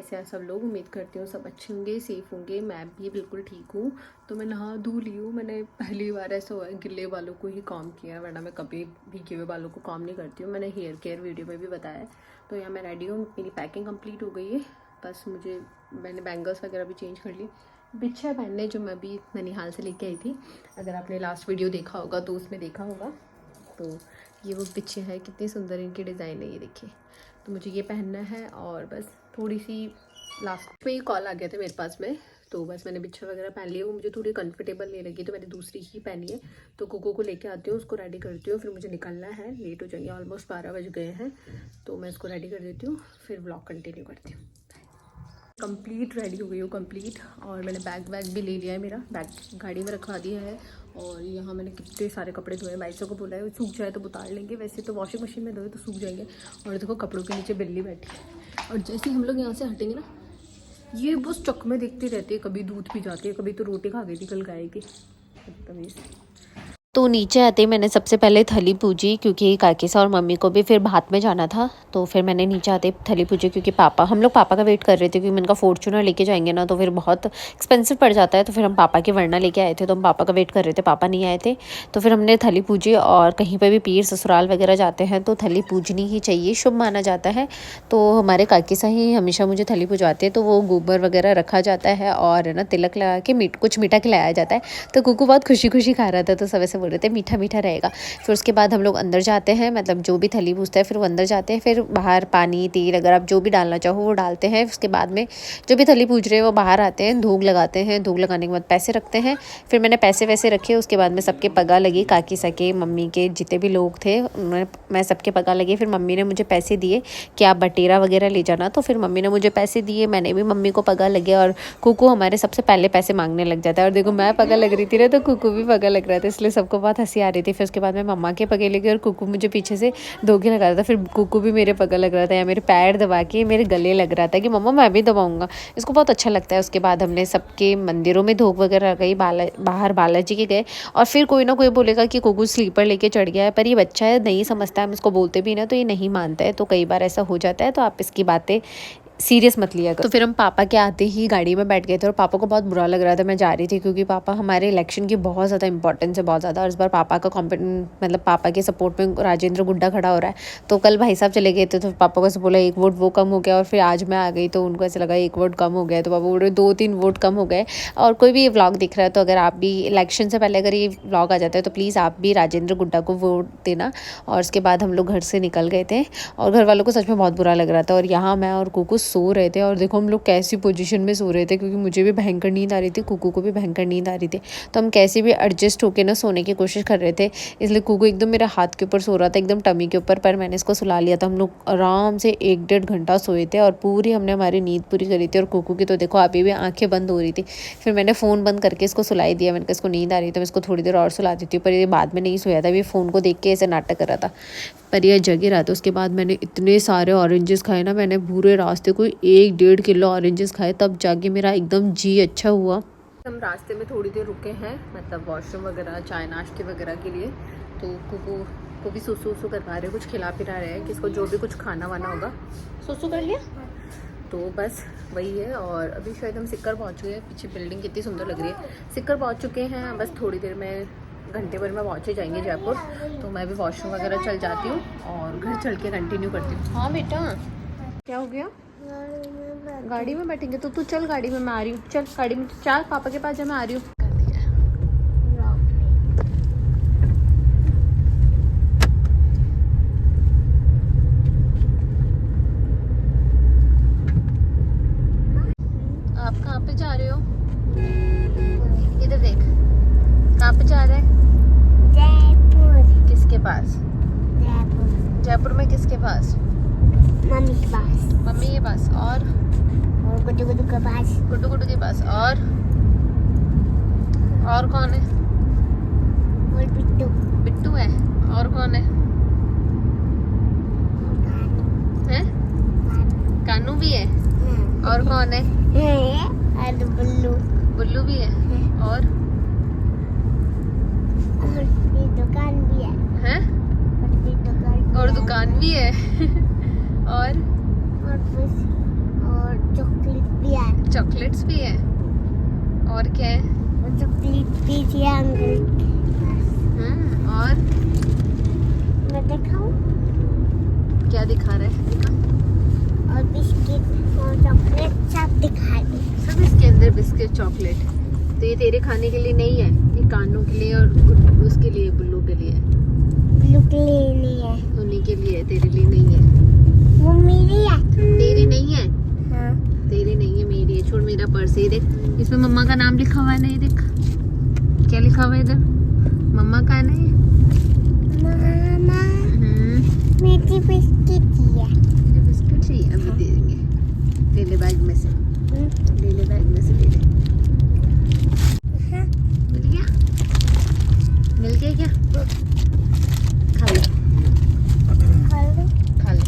कैसे हैं सब लोग। उम्मीद करती हूँ सब अच्छे होंगे, सेफ़ होंगे। मैं भी बिल्कुल ठीक हूँ। तो मैं नहा धो ली हूँ। मैंने पहली बार ऐसा हुआ है गिले बालों को ही काम किया, वरना मैं कभी भीगे हुए बालों को काम नहीं करती हूँ। मैंने हेयर केयर वीडियो में भी बताया है। तो यहाँ मैं रेडी हूँ, मेरी पैकिंग कम्प्लीट हो गई है। बस मैंने बैंगल्स वगैरह भी चेंज कर ली। बिच्छा पहनने जो मैं अभी ननिहाल से लेके आई थी, अगर आपने लास्ट वीडियो देखा होगा तो उसमें देखा होगा। तो ये वो बिच्छे हैं, कितनी सुंदर इनकी डिज़ाइन है, ये देखिए। तो मुझे ये पहनना है और बस थोड़ी सी लास्ट में ही कॉल आ गया था मेरे पास में, तो बस मैंने बिच्छा वगैरह पहन लिया। वो मुझे थोड़ी कंफर्टेबल नहीं लगी तो मैंने दूसरी ही पहनी है। तो कोको को लेके आती हूँ, उसको रेडी करती हूँ, फिर मुझे निकलना है, लेट हो जाएंगे, ऑलमोस्ट 12 बज गए हैं। तो मैं इसको रेडी कर देती हूँ, फिर व्लॉग कंटिन्यू करती हूँ। कंप्लीट रेडी हो गई हूँ कंप्लीट, और मैंने बैग भी ले लिया है, मेरा बैग गाड़ी में रखवा दिया है। और यहाँ मैंने कितने सारे कपड़े धोए, बाइसों को बोला है सूख जाए तो उतार लेंगे, वैसे तो वॉशिंग मशीन में धोए तो सूख जाएंगे। और देखो कपड़ों के नीचे बिल्ली बैठी है, और जैसे ही हम लोग यहाँ से हटेंगे ना, ये बस चकमे देखती रहती है, कभी दूध पी जाती है, कभी तो रोटी खा गई थी कल गाय की। तो नीचे आते ही मैंने सबसे पहले थली पूजी, क्योंकि काकी सा और मम्मी को भी फिर भात में जाना था। तो फिर मैंने नीचे आते ही थली पूजी, क्योंकि हम लोग पापा का वेट कर रहे थे, क्योंकि मैंने कहा फॉर्च्यूनर लेके जाएंगे ना तो फिर बहुत एक्सपेंसिव पड़ जाता है। तो फिर हम पापा के वरना लेके आए थे, तो हम पापा का वेट कर रहे थे, पापा नहीं आए थे। तो फिर हमने थली पूजी, और कहीं पर भी पीर ससुराल वगैरह जाते हैं तो थली पूजनी ही चाहिए, शुभ माना जाता है। तो हमारे काकी सा ही हमेशा मुझे थली पूजवाते हैं, तो वो गोबर वगैरह रखा जाता है और ना तिलक लगा के कुछ मीठा खिलाया जाता है। तो कुकू बहुत खुशी खुशी खा रहा था, तो सब ऐसे बोल रहे थे मीठा मीठा रहेगा। फिर उसके बाद हम लोग अंदर जाते हैं, मतलब जो भी थली पूजता है फिर वो अंदर जाते हैं। फिर बाहर पानी तेल अगर आप जो भी डालना चाहो वो डालते हैं। उसके बाद में जो भी थली पूज रहे हैं वो बाहर आते हैं, धूप लगाते हैं, धूप लगाने के बाद पैसे रखते हैं। फिर मैंने पैसे वैसे रखे, उसके बाद में सबके पगा लगी, काकी सके मम्मी के जितने भी लोग थे उन्होंने, मैं सबके पगा लगी। फिर मम्मी ने मुझे पैसे दिए कि आप बटेरा वगैरह ले जाना, तो फिर मम्मी ने मुझे पैसे दिए, मैंने भी मम्मी को पगा लगे। और कुकू हमारे सबसे पहले पैसे मांगने लग जाता है, और देखो मैं पगा लग रही थी ना तो कुकू भी पगा लग रहा था, इसलिए सबको बहुत हंसी आ रही थी। फिर उसके बाद में मम्मा के पगे लगे, और कुकू मुझे पीछे से धोखे लगा रहा था। फिर कुकू भी मेरे पगा लग रहा था, या मेरे पैर दबा के मेरे गले लग रहा था कि मम्मा मैं भी दबाऊंगा, इसको बहुत अच्छा लगता है। उसके बाद हमने सबके मंदिरों में धूप वगैरह गई, बाहर बालाजी के गए। और फिर कोई ना कोई बोलेगा कि कुकू स्लीपर लेके चढ़ गया है, पर ये बच्चा है, नहीं समझता है, हम इसको बोलते भी ना तो ये नहीं मानता है। तो कई बार ऐसा हो जाता है, तो आप इसकी बातें सीरियस मत लिया करो। तो फिर हम पापा के आते ही गाड़ी में बैठ गए थे, और पापा को बहुत बुरा लग रहा था मैं जा रही थी, क्योंकि पापा हमारे इलेक्शन की बहुत ज़्यादा इंपॉर्टेंस है, बहुत ज़्यादा। और इस बार पापा का मतलब पापा के सपोर्ट में राजेंद्र गुड्डा खड़ा हो रहा है। तो कल भाई साहब चले गए थे, तो पापा को ऐसे बोला एक वोट वो कम हो गया, और फिर आज मैं आ गई तो उनको ऐसा लगा एक वोट कम हो गया, तो पापा बोल रहे 2-3 वोट कम हो गए। और कोई भी ये व्लॉग दिख रहा है तो अगर आप भी इलेक्शन से पहले अगर ये व्लॉग आ जाता है तो प्लीज़ आप भी राजेंद्र गुड्डा को वोट देना। और उसके बाद हम लोग घर से निकल गए थे, और घर वालों को सच में बहुत बुरा लग रहा था। और यहाँ मैं और कुकू सो रहे थे, और देखो हम लोग कैसी पोजीशन में सो रहे थे, क्योंकि मुझे भी भयंकर नींद आ रही थी, कुकू को भी भयंकर नींद आ रही थी। तो हम कैसे भी एडजस्ट होके ना सोने की कोशिश कर रहे थे, इसलिए कुकू एकदम मेरे हाथ के ऊपर सो रहा था, एकदम टमी के ऊपर, पर मैंने इसको सुला लिया था। हम लोग आराम से 1-1.5 घंटा सोए थे, और पूरी हमने हमारी नींद पूरी करी थी। और कुकू की तो देखो अभी भी आंखें बंद हो रही थी। फिर मैंने फ़ोन बंद करके इसको सुलाई दिया, मैंने कहा इसको नींद आ रही तो मैं इसको थोड़ी देर और सुला देती हूँ, पर ये बाद में नहीं सोया था, ये फ़ोन को देख के ऐसे नाटक कर रहा था, पर यह जगे रहा था। उसके बाद मैंने इतने सारे ऑरेंजेस खाए ना, मैंने पूरे रास्ते को 1-1.5 किलो ऑरेंजेस खाए, तब जाके मेरा एकदम जी अच्छा हुआ। हम रास्ते में थोड़ी देर रुके हैं, मतलब वॉशरूम वगैरह, चाय नाश्ते वगैरह के लिए। तो कुकू को भी सुसु करवा रहे, कुछ खिला पिला रहे हैं कि इसको जो भी कुछ खाना वाना होगा। सुसु कर लिया, तो बस वही है। और अभी शायद हम सिक्कर पहुंच गए, पीछे बिल्डिंग कितनी सुंदर लग रही है। सिक्कर पहुंच चुके हैं, बस थोड़ी देर में, घंटे भर में पहुँचे जाएंगे जयपुर। तो मैं भी वॉशरूम वगैरह चल जाती हूँ और घर चल के कंटिन्यू करती हूँ। हाँ बेटा क्या हो गया? गाड़ी में बैठेंगे तो तू चल, गाड़ी में मैं आ रही हूँ, चल गाड़ी में चल, पापा के पास जा, मैं आ रही हूँ। आप कहाँ पे जा रहे हो? इधर देख, कहाँ पे जा रहे हैं? जयपुर। किसके पास? जयपुर। जयपुर में किसके पास? मम्मी के पास। मम्मी के पास, और गुड्डू गुड्डू के पास। गुड्डू गुड्डू के पास, और कौन है? और बिट्टू। बिट्टू है, और कौन है? हैं? कानू भी है, और कौन है? बुल्लू। बुल्लू भी है, और दुकान भी है। हैं? और दुकान भी है। और चॉकलेट भी है। चॉकलेट्स भी है और क्या है? चॉकलेट भी है अंकल के पास। और मैं दिखाऊं? क्या दिखा रहा है? दिखा। और बिस्किट और चॉकलेट सब दिखा दे। सब इसके अंदर बिस्किट चॉकलेट। तो ये तेरे खाने के लिए नहीं है, ये कानों के लिए और उसके लिए, बुल्लू के लिए। बुल्लू के लिए नहीं है, उन्हीं के लिए, तेरे लिए नहीं है। वो मेरी है। तेरी नहीं है? हाँ। तेरी नहीं है, मेरी है। छोड़ मेरा पर्स, ये देख, इसमें मम्मा का नाम लिखा हुआ है ना, ये देख क्या लिखा हुआ है इधर, मम्मा का है ना ये। मामा मेरी बिस्किट ही है। तेरे बिस्किट चाहिए? अभी दे देंगे। ले ले बैग में से, ले ले बैग में से, ले ले। हाँ। मिल गया? मिल गया क्या? खा ले, खा ले।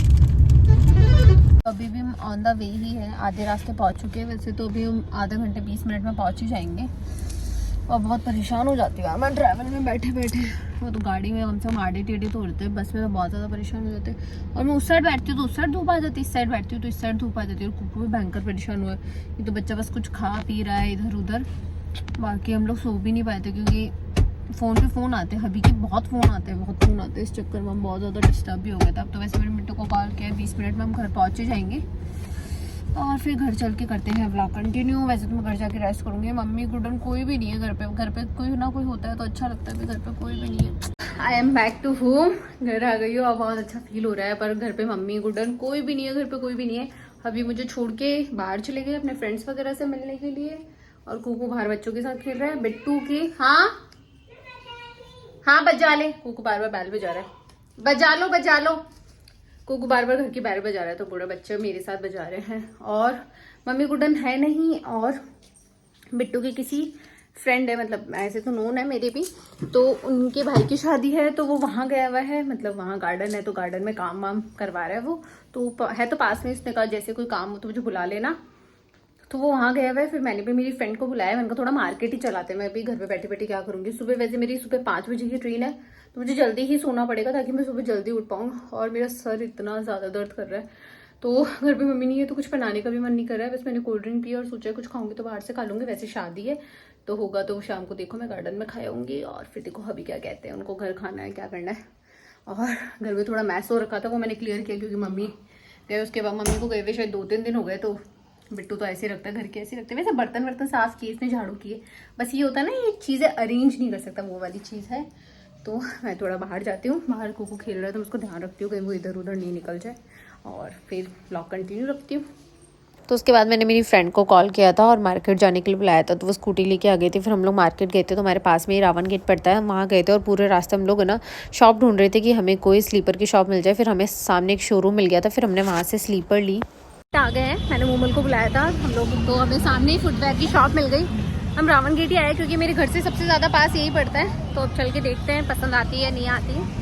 अभी भी हम ऑन द वे ही है, आधे रास्ते पहुंच चुके हैं। वैसे तो अभी हम आधे घंटे 20 मिनट में पहुंच ही जाएंगे। और बहुत परेशान हो जाती हूँ मैं ट्रैवल में बैठे बैठे। वो तो गाड़ी में कम से कम आड़े टेढ़े तो उड़ते हैं, बस में तो बहुत ज़्यादा परेशान हो जाते हैं। और मैं उस साइड बैठती हूँ तो उस साइड धूप आ जाती है, इस साइड बैठती हूँ तो इस साइड धूप आ जाती है। और कुकू भी भयंकर परेशान हुआ है। ये तो बच्चा बस कुछ खा पी रहा है इधर उधर। बाकी हम लोग सो भी नहीं पाए थे क्योंकि फ़ोन पे फ़ोन आते हैं, अभी के बहुत फ़ोन आते हैं। इस चक्कर में हम बहुत ज़्यादा डिस्टर्ब भी हो गए थे। अब तो वैसे मैंने मिट्टू को कॉल किया, 20 मिनट में हम घर पहुँच जाएंगे और फिर घर चल के करते हैं व्लॉग कंटिन्यू। वैसे तो मैं घर जाके रेस्ट करूँगी। मम्मी गुडन कोई भी नहीं है घर पे कोई ना कोई होता है तो अच्छा लगता है, घर पे कोई भी नहीं है। I am back to home, घर आ गई हूँ। अब बहुत अच्छा फील हो रहा है, पर घर पे मम्मी गुडन कोई भी नहीं है, घर पे कोई भी नहीं है। अभी मुझे छोड़ के बाहर चले गए अपने फ्रेंड्स वगैरह से मिलने के लिए। और कुकू बाहर बच्चों के साथ खेल रहा है। बिट्टू की हाँ बजा ले। कुकू बार बार बैल बजा रहा है, बजा लो। कुकू बार बार घर की बैल बजा रहा है तो बूढ़े बच्चे मेरे साथ बजा रहे हैं। और मम्मी गुडन है नहीं, और बिट्टू की किसी फ्रेंड है, मतलब ऐसे तो नोन है मेरे भी, तो उनके भाई की शादी है तो वो वहाँ गया हुआ है। मतलब वहाँ गार्डन है तो गार्डन में काम वाम करवा रहा है वो। तो है तो पास में, इसने कहा जैसे कोई काम हो तो मुझे बुला लेना। तो वो वहाँ गया हुआ है। फिर मैंने भी मेरी फ्रेंड को बुलाया। मैंने कहा थोड़ा मार्केट ही चलाते हैं, मैं भी घर पे बैठे बैठे क्या करूँगी। सुबह वैसे मेरी सुबह 5 बजे की ट्रेन है तो मुझे जल्दी ही सोना पड़ेगा ताकि मैं सुबह जल्दी उठ पाऊँ। और मेरा सर इतना ज़्यादा दर्द कर रहा है तो घर पे मम्मी नहीं है तो कुछ बनाने का भी मन नहीं कर रहा है। बस मैंने कोल्ड ड्रिंक पी और सोचा कुछ खाऊंगी तो बाहर से खा लूँगी। वैसे शादी है तो होगा तो शाम को देखो मैं गार्डन में खाऊंगी। और फिर देखो अभी क्या कहते हैं, उनको घर खाना है क्या करना है। और घर में थोड़ा मैस हो रखा था वो मैंने क्लियर किया क्योंकि मम्मी गए, उसके बाद मम्मी को गए हुए शायद 2-3 दिन हो गए। तो बिट्टू तो ऐसे रखता है, घर के ऐसे रखते हैं। वैसे बर्तन वर्तन साफ किए, इसने झाड़ू किए, बस ये होता है ना ये चीज़ें अरेंज नहीं कर सकता, वो वाली चीज़ है। तो मैं थोड़ा बाहर जाती हूँ, बाहर कुकू खेल रहा है तो मैं उसको ध्यान रखती हूँ कहीं वो इधर उधर नहीं निकल जाए। और फिर व्लॉग कंटिन्यू रखती हूँ। तो उसके बाद मैंने मेरी फ्रेंड को कॉल किया था और मार्केट जाने के लिए बुलाया था, तो वो स्कूटी लेके आ गई थी। फिर हम लोग मार्केट गए थे तो हमारे पास में ही रावण गेट पड़ता है, वहाँ गए थे। और पूरे रास्ते हम लोग ना शॉप ढूंढ रहे थे कि हमें कोई स्लीपर की शॉप मिल जाए। फिर हमें सामने एक शोरूम मिल गया था, फिर हमने वहाँ से स्लीपर ली। आ गए हैं, मैंने मोमल को बुलाया था हम लोग, तो हमें सामने ही फुटवेयर की शॉप मिल गई। हम रावण गेट ही आए क्योंकि मेरे घर से सबसे ज़्यादा पास यही पड़ता है। तो अब चल के देखते हैं पसंद आती है या नहीं आती है।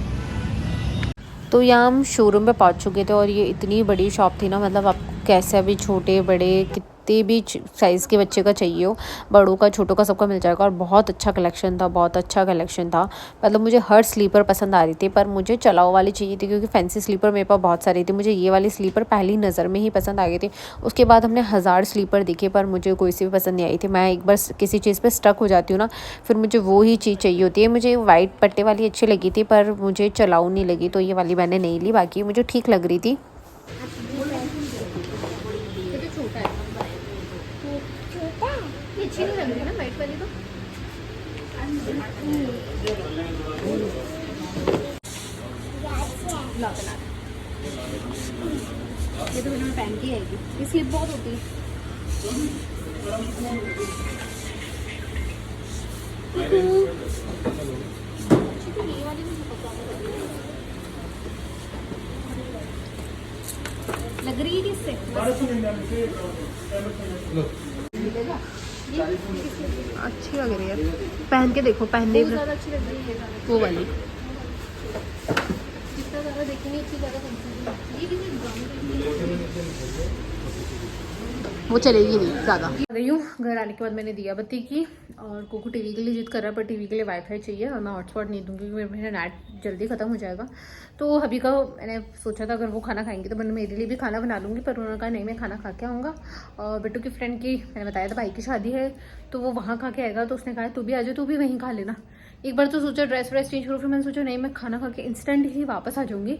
तो यहाँ हम शोरूम पे पहुँच चुके थे और ये इतनी बड़ी शॉप थी ना, मतलब आप कैसे भी छोटे बड़े कितने भी साइज़ के बच्चे का चाहिए हो, बड़ों का छोटों का सबका मिल जाएगा। और बहुत अच्छा कलेक्शन था, बहुत अच्छा कलेक्शन था। मतलब मुझे हर स्लीपर पसंद आ रही थी, पर मुझे चलाओ वाली चाहिए थी क्योंकि फैंसी स्लीपर मेरे पास बहुत सारी थी। मुझे ये वाली स्लीपर पहली नज़र में ही पसंद आ गई थी। उसके बाद हमने 1000 स्लीपर देखे पर मुझे कोई सी भी पसंद नहीं आई थी। मैं एक बार किसी चीज़ पर स्टक हो जाती हूँ ना, फिर मुझे वो ही चीज़ चाहिए होती है। मुझे वाइट पट्टे वाली अच्छी लगी थी पर मुझे चलाऊ नहीं लगी, तो ये वाली मैंने नहीं ली। बाकी मुझे ठीक लग रही थी। अच्छी नहीं लग रही ना वाइट वाली तो। ये तो मैंने पहन के आएगी, ये स्लिप बहुत होती है। लग रही है किससे? अच्छी लग रही है, पहन के देखो, पहनने में ज़्यादा अच्छी लग रही है वो वाली। जितना ज़्यादा देखेंगे उतनी ज़्यादा कंफ्यूजन। ये किसी वो चलेगी नहीं ज़्यादा। गई हूँ, घर आने के बाद मैंने दिया बत्ती की और कोको टीवी के लिए जिद कर रहा है, पर टीवी के लिए वाईफाई चाहिए और मैं हॉटस्पॉट नहीं दूँगी क्योंकि मेरा नेट जल्दी ख़त्म हो जाएगा। तो अभी का मैंने सोचा था अगर वो खाना खाएंगे तो मैं मेरे लिए भी खाना बना लूँगी, पर उन्होंने कहा नहीं मैं खाना खा के आऊँगा। और बिट्टू की फ्रेंड की मैंने बताया था भाई की शादी है तो वो वहाँ खा के आएगा, तो उसने कहा तू भी आ जाओ, तू भी वहीं खा लेना। एक बार तो सोचा ड्रेस व्रेस चेंज करो, फिर मैंने सोचा नहीं मैं खाना खा के इंस्टेंट ही वापस आ जाऊँगी।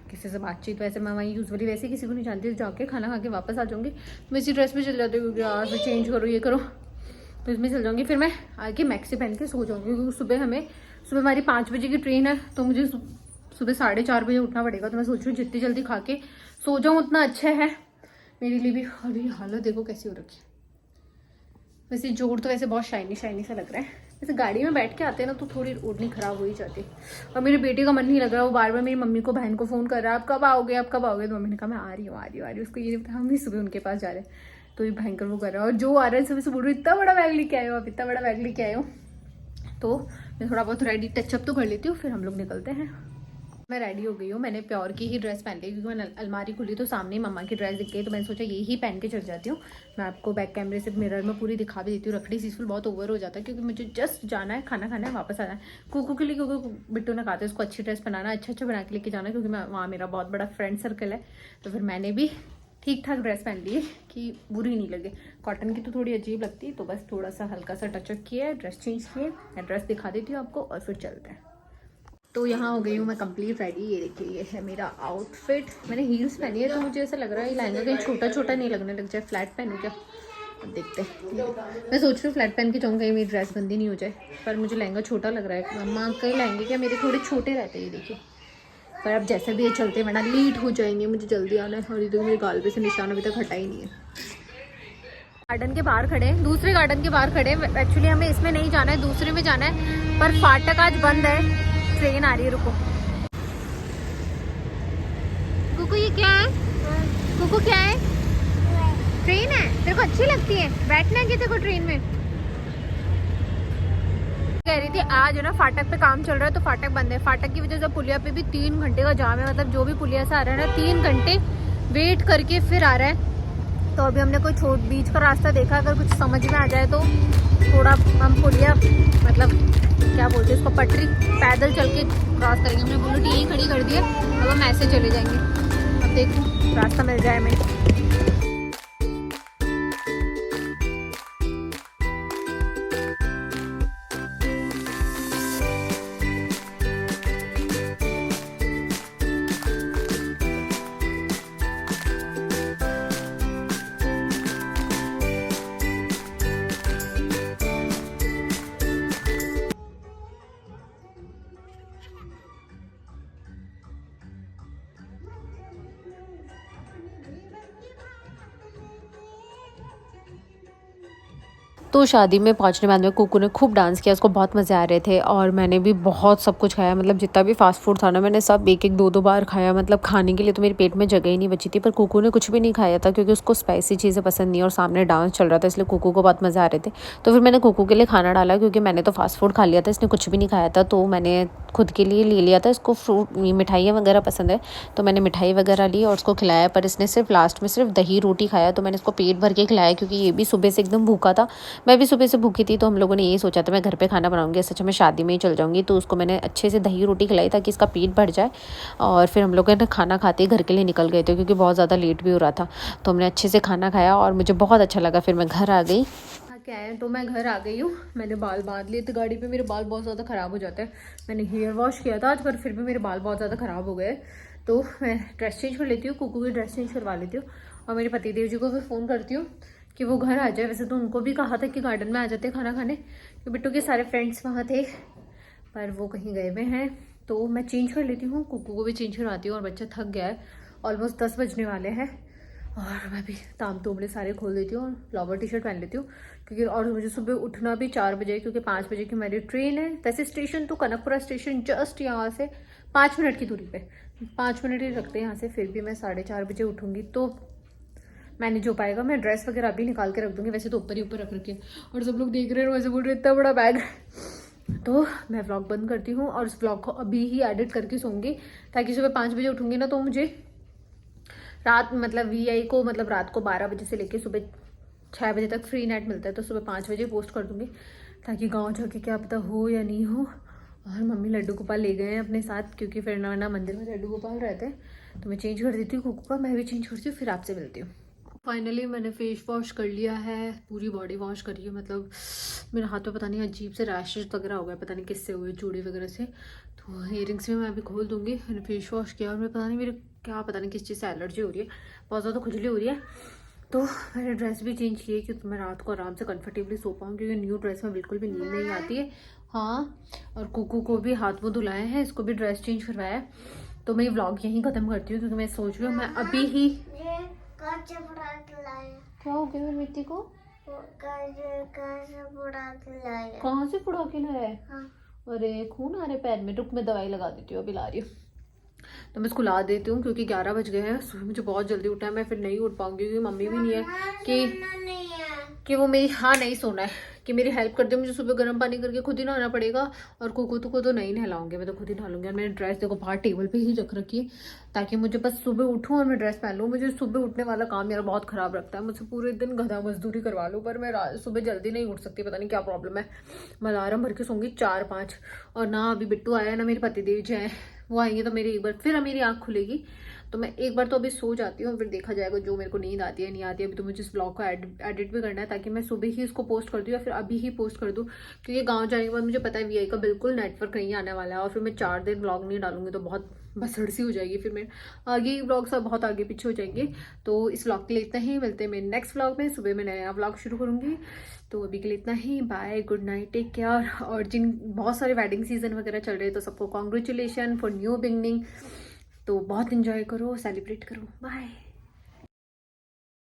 किसी से बातचीत वैसे मैं वहीं यूजुअली वैसे किसी को नहीं जानती, जाके खाना खा के वापस आ जाऊँगी। मैं इसी ड्रेस में चल जाती हूँ क्योंकि यार फिर चेंज करो ये करो, तो इसमें चल जाऊँगी। फिर मैं आके मैक्सी पहन के सो जाऊँगी क्योंकि सुबह हमारी 5 बजे की ट्रेन है, तो मुझे सुबह 4:30 बजे उठना पड़ेगा। तो मैं सोच रही हूँ जितनी जल्दी खा के सो जाऊँ उतना अच्छा है मेरे लिए भी। अभी हालत देखो कैसी हो रखी है। वैसे जोड़ तो वैसे बहुत शाइनी सा लग रहा है। वैसे गाड़ी में बैठ के आते हैं ना तो थोड़ी ओढ़नी खराब हो ही जाती है। और मेरे बेटे का मन नहीं लग रहा, वो बार बार मेरी मम्मी को बहन को फ़ोन कर रहा है आप कब आओगे आप कब आओगे। तो मम्मी ने कहा मैं आ रही हूँ। उसको ये नहीं पता हम भी सुबह उनके पास जा रहे हैं, तो ये भयंकर वो कर रहा है। और जो आ रहा है सुबह से बोल रही इतना बड़ा बैग लेके आए हो आप, इतना बड़ा बैग लेके आए हो। तो मैं थोड़ा बहुत रेडी टचअप तो कर लेती हूँ, फिर हम लोग निकलते हैं। मैं रेडी हो गई हूँ, मैंने प्योर की ही ड्रेस पहन ली क्योंकि मैंने अलमारी खुली तो सामने ही मम्मा की ड्रेस दिख गई, तो मैंने सोचा यही पहन के चल जाती हूँ। मैं आपको बैक कैमरे से मिरर में पूरी दिखा भी देती हूँ। रखड़ी सीजफुल बहुत ओवर हो जाता है क्योंकि मुझे जस्ट जाना है, खाना खाना है, वापस आना है। कुकू के लिए क्योंकि बिट्टू ने कहा था उसको अच्छी ड्रेस बनाना, अच्छा बना के लेके जाना, क्योंकि मैं वहाँ मेरा बहुत बड़ा फ्रेंड सर्कल है। तो फिर मैंने भी ठीक ठाक ड्रेस पहन ली है कि बुरी नहीं लगे। कॉटन की तो थोड़ी अजीब लगती है, तो बस थोड़ा सा हल्का सा टचअप किया है, ड्रेस चेंज किए। मैं ड्रेस दिखा देती हूँ आपको और फिर चलते हैं। तो यहाँ हो गई हूँ मैं कंप्लीट रेडी। ये देखिए ये है मेरा आउटफिट। मैंने हील्स पहनी है तो मुझे ऐसा लग रहा है ये लहंगा कहीं छोटा नहीं लगने लग जाए। फ्लैट पहनूँ क्या, अब देखते हैं। मैं सोच रही हूँ फ्लैट पहन के जाऊँ कहीं मेरी ड्रेस गंदी नहीं हो जाए, पर मुझे लहंगा छोटा लग रहा है। मम्मा के लहंगे क्या मेरे थोड़े छोटे रहते हैं ये देखिए। पर अब जैसे भी ये चलते वरना लेट हो जाएंगे, मुझे जल्दी आना है। और ये तो मेरे गाल पे से निशान अभी तक हटा ही नहीं है। गार्डन के बाहर खड़े हैं, दूसरे गार्डन के बाहर खड़े हैं। एक्चुअली हमें इसमें नहीं जाना है, दूसरे में जाना है, पर फाटक आज बंद है। ट्रेन आ रही है, रुको। कुकू ये क्या है? कुकू क्या है? ट्रेन है। तेरे को अच्छी लगती है? बैठना है क्या तेरे को ट्रेन में? कह रही थी आज है ना फाटक पे काम चल रहा है तो फाटक बंद है। फाटक की वजह से पुलिया पे भी 3 घंटे का जाम है। मतलब जो भी पुलिया से आ रहा है ना 3 घंटे वेट करके फिर आ रहा है। तो अभी हमने कोई बीच का रास्ता देखा, अगर कुछ समझ में आ जाए तो थोड़ा हम पुलिया मतलब क्या बोलते हैं इसको, पटरी पैदल चल के क्रॉस करेंगे। हमने बुलेट यहीं खड़ी कर दी है, अब हम ऐसे चले जाएंगे। अब देखो रास्ता मिल जाए हमें। तो शादी में पहुंचने बाद में कुकू ने खूब डांस किया, उसको बहुत मज़े आ रहे थे। और मैंने भी बहुत सब कुछ खाया, मतलब जितना भी फास्ट फूड था ना मैंने सब 1-1 2-2 बार खाया। मतलब खाने के लिए तो मेरे पेट में जगह ही नहीं बची थी। पर कुकू ने कुछ भी नहीं खाया था क्योंकि उसको स्पाइसी चीज़ें पसंद नहीं और सामने डांस चल रहा था, इसलिए कुकू को बहुत मज़े आ रहे थे। तो फिर मैंने कुकू के लिए खाना डाला क्योंकि मैंने तो फास्ट फूड खा लिया था, इसने कुछ भी नहीं खाया था। तो मैंने खुद के लिए ले लिया था। इसको फ्रूट मिठाइयाँ वगैरह पसंद है तो मैंने मिठाई वगैरह ली और उसको खिलाया। पर इसने सिर्फ लास्ट में सिर्फ दही रोटी खाया, तो मैंने इसको पेट भर के खिलाया क्योंकि ये भी सुबह से एकदम भूखा था, मैं भी सुबह से भूखी थी। तो हम लोगों ने यही सोचा था मैं घर पे खाना बनाऊंगी, सच में शादी में ही चल जाऊंगी। तो उसको मैंने अच्छे से दही रोटी खिलाई ताकि इसका पेट भर जाए। और फिर हम लोग खाना खाते ही घर के लिए निकल गए थे क्योंकि बहुत ज़्यादा लेट भी हो रहा था। तो हमने अच्छे से खाना खाया और मुझे बहुत अच्छा लगा। फिर मैं घर आ गई। क्या है तो मैं घर आ गई हूँ। मैंने बाल बांध लिए थे गाड़ी पे, मेरे बाल बहुत ज़्यादा ख़राब हो जाते हैं। मैंने हेयर वॉश किया था आज, पर फिर भी मेरे बाल बहुत ज़्यादा ख़राब हो गए। तो मैं ड्रेस चेंज कर लेती हूँ, कुकू की ड्रेस चेंज करवा लेती हूँ और मेरे पतिदेव जी को भी फ़ोन करती हूँ कि वो घर आ जाए। वैसे तो उनको भी कहा था कि गार्डन में आ जाते खाना खाने, कि बिट्टू के सारे फ्रेंड्स वहाँ थे, पर वो कहीं गए हुए हैं। तो मैं चेंज कर लेती हूँ, कुकू को भी चेंज करवाती हूँ। और बच्चा थक गया है, ऑलमोस्ट 10 बजने वाले हैं। और मैं भी ताम तोमड़े सारे खोल देती हूँ और फ्लावर टी शर्ट पहन लेती हूँ क्योंकि और मुझे सुबह उठना भी 4 बजे क्योंकि 5 बजे की मेरी ट्रेन है। वैसे स्टेशन तो कनकपुरा स्टेशन जस्ट यहाँ से 5 मिनट की दूरी पे, 5 मिनट ही रखते हैं यहाँ से। फिर भी मैं 4:30 बजे उठूँगी तो मैनेज हो पाएगा। मैं ड्रेस वगैरह अभी निकाल के रख दूँगी, वैसे तो ऊपर ही ऊपर रख रखी है। और सब लोग देख रहे हैं वैसे बोल रहे इतना बड़ा बैग। तो मैं व्लॉग बंद करती हूँ और उस व्लॉग को अभी ही एडिट करके सोऊंगी ताकि सुबह 5 बजे उठूँगी ना तो मुझे रात मतलब VI को मतलब रात को 12 बजे से लेके सुबह 6 बजे तक फ्री नेट मिलता है, तो सुबह 5 बजे पोस्ट कर दूँगी ताकि गाँव जाके क्या पता हो या नहीं हो। और मम्मी लड्डू गोपाल ले गए हैं अपने साथ, क्योंकि फिर ना मंदिर में लड्डू गोपाल रहते हैं। तो मैं चेंज कर देती हूँ कुकू का, मैं भी चेंज करती हूँ, फिर आपसे मिलती हूँ। फाइनली मैंने फेस वॉश कर लिया है, पूरी बॉडी वॉश करी है। मतलब मेरे हाथ पे पता नहीं अजीब से रैशेज वगैरह हो गए, पता नहीं किससे हुए, चूड़ी वगैरह से। तो इयरिंग्स में मैं अभी खोल दूंगी। मैंने फेस वॉश किया और मैं पता नहीं मेरे क्या, पता नहीं किस चीज़ से एलर्जी हो रही है, बहुत ज़्यादा खुजली हो रही है। तो मैंने ड्रेस भी चेंज की है कि मैं रात को आराम से कंफर्टेबली सो पाऊँ, क्योंकि न्यू ड्रेस में बिल्कुल भी नींद नहीं आती है। हाँ, और कुकू को भी हाथ मुँह धुलाए हैं, इसको भी ड्रेस चेंज करवाया है। तो मैं ये व्लॉग यहीं ख़त्म करती हूँ, क्योंकि मैं सोच रही हूँ मैं अभी ही। क्या हो गया मेरी मिट्टी को? कहाँ से फुड़ा के लाया है? हाँ। अरे खून आ रहे पैर में, रुक मैं दवाई लगा देती हूँ, अभी ला रही हूँ। तो मैं इसको ला देती हूँ, क्योंकि 11 बज गए हैं। सुबह मुझे बहुत जल्दी उठा है, मैं फिर नहीं उठ पाऊंगी, क्योंकि मम्मी भी नहीं है कि वो मेरी, हाँ नहीं सोना है, कि मेरी हेल्प कर दे। मुझे सुबह गर्म पानी करके खुद ही नहाना पड़ेगा, और कुकू को तो नहीं नहलाऊंगी, मैं तो खुद ही नहा लूंगी। और मैंने ड्रेस देखो बाहर टेबल पे ही रख रखी है, ताकि मुझे बस सुबह उठूँ और मैं ड्रेस पहन लूँ। मुझे सुबह उठने वाला काम यार बहुत ख़राब लगता है, मुझसे पूरे दिन गधा मजदूरी करवा लूँ, पर मैं सुबह जल्दी नहीं उठ सकती, पता नहीं क्या प्रॉब्लम है। मैं अलार्म भर के सोंगी 4-5, और ना अभी बिट्टू आया ना मेरे पतिदेव जी आए, वो आएंगे तो मेरी एक बार फिर मेरी आँख खुलेगी। तो मैं एक बार तो अभी सो जाती हूँ, फिर देखा जाएगा जो मेरे को नींद आती है नहीं आती है। अभी तो मुझे इस ब्लॉग को एडिट भी करना है, ताकि मैं सुबह ही इसको पोस्ट कर दूँ, या फिर अभी ही पोस्ट कर दूँ, क्योंकि गांव जाने के बाद मुझे पता है VI का बिल्कुल नेटवर्क नहीं आने वाला है, और फिर मैं 4 दिन ब्लॉग नहीं डालूंगी तो बहुत बसड़ सी हो जाएगी, फिर मेरे आगे ब्लॉग सब बहुत आगे पीछे हो जाएंगे। तो इस व्लॉग के लिए इतना ही, मिलते हैं मेरे नेक्स्ट व्लॉग में। सुबह मैं नया व्लॉग शुरू करूँगी, तो अभी के लिए इतना ही। Bye, good night, take care. और जिन बहुत सारे वेडिंग सीजन वगैरह चल रहे हैं, तो सबको कॉन्ग्रेचुलेशन फॉर न्यू बिगनिंग। तो बहुत इंजॉय करो, सेलिब्रेट करो। बाय।